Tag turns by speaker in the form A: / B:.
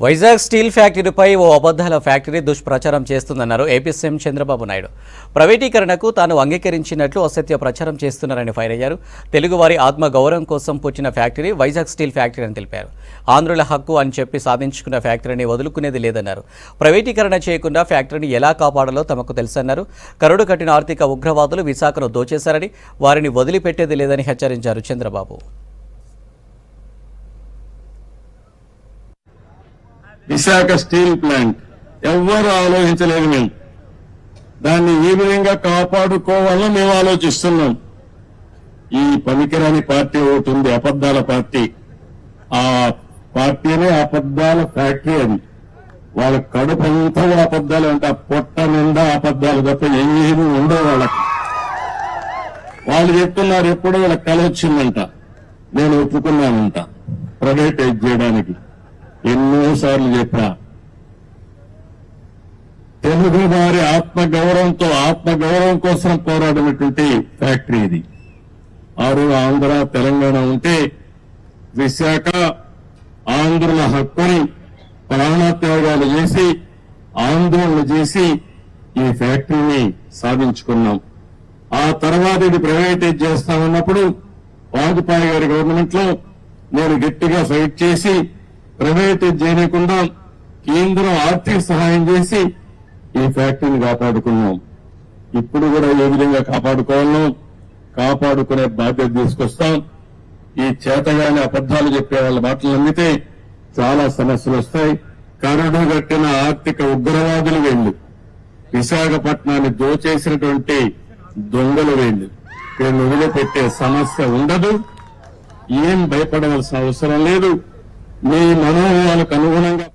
A: Vizag steel ఫ్యాక్టరీపై ఓ అబద్ధాల factory దుష్ప్రచారం చేస్తుందన్నారు AP CM Chandrababu Naidu. ప్రైవేటీకరణకు తాను అంగీకరించినట్లు అసత్య ప్రచారం చేస్తున్నారని ఫైర్ అయ్యారు. తెలుగువారి ఆత్మ గౌరవం కోసం పుట్టిన ఫ్యాక్టరీ వైజాగ్ స్టీల్ ఫ్యాక్టరీ అని తెలిపారు. ఆంధ్రుల హక్కు అని చెప్పి సాధించుకున్న ఫ్యాక్టరీని వదులుకునేది లేదన్నారు. ప్రైవేటీకరణ చేయకుండా ఫ్యాక్టరీని ఎలా కాపాడాలో తమకు తెలుసన్నారు. కరుడు కట్టిన ఆర్థిక ఉగ్రవాదులు విశాఖను దోచేశారని, వారిని వదిలిపెట్టేది లేదని హెచ్చరించారు చంద్రబాబు.
B: విశాఖ స్టీల్ ప్లాంట్ ఎవ్వరూ ఆలోచించలేదు. మేము దాన్ని ఈ విధంగా కాపాడుకోవాలని మేము ఆలోచిస్తున్నాం. ఈ పనికిరాని పార్టీ ఒకటి ఉంది, అబద్దాల పార్టీ. ఆ పార్టీనే అబద్దాల ఫ్యాక్టరీ. అది వాళ్ళ కడుపు అంతా అబద్దాలు అంటే పొట్ట నిండా అబద్దాలు తప్ప ఏమీ ఉండవు వాళ్ళకి. వాళ్ళు చెప్తున్నారు ఎప్పుడో వాళ్ళకి కల వచ్చిందంట, నేను ఒప్పుకున్నానంట ప్రైవేటైజ్ చేయడానికి. ఎన్నోసార్లు చెప్పా, తెలుగు వారి ఆత్మగౌరవం కోసం పోరాడినటువంటి ఫ్యాక్టరీ ఇది. ఆంధ్ర తెలంగాణ ఉంటే విశాఖ ఆంధ్రుల హక్కుని ప్రాణత్యాగాలు చేసి ఆందోళన చేసి ఈ ఫ్యాక్టరీని సాధించుకున్నాం. ఆ తర్వాత ఇది ప్రైవేటైజ్ చేస్తామన్నప్పుడు వాజ్పేయి గారి గవర్నమెంట్ లో నేను గట్టిగా ఫైట్ చేసి ప్రైవేటైజ్ చేయకుండా కేంద్రం ఆర్థిక సహాయం చేసి ఈ ఫ్యాక్టరీని కాపాడుకున్నాం. ఇప్పుడు కూడా ఏ విధంగా కాపాడుకునే బాధ్యత తీసుకొస్తాం. ఈ చేతగానే అబద్దాలు చెప్పే వాళ్ళ మాటలు నమ్మితే చాలా సమస్యలు వస్తాయి. కరడు కట్టిన ఆర్థిక ఉగ్రవాదులు వీళ్ళు, విశాఖపట్నాన్ని దోచేసినటువంటి దొంగలు వీళ్ళు. వీళ్ళు వదిలిపెట్టే సమస్య ఉండదు. ఏం భయపడవలసిన అవసరం లేదు. మీ మనోభావాలకు అనుగుణంగా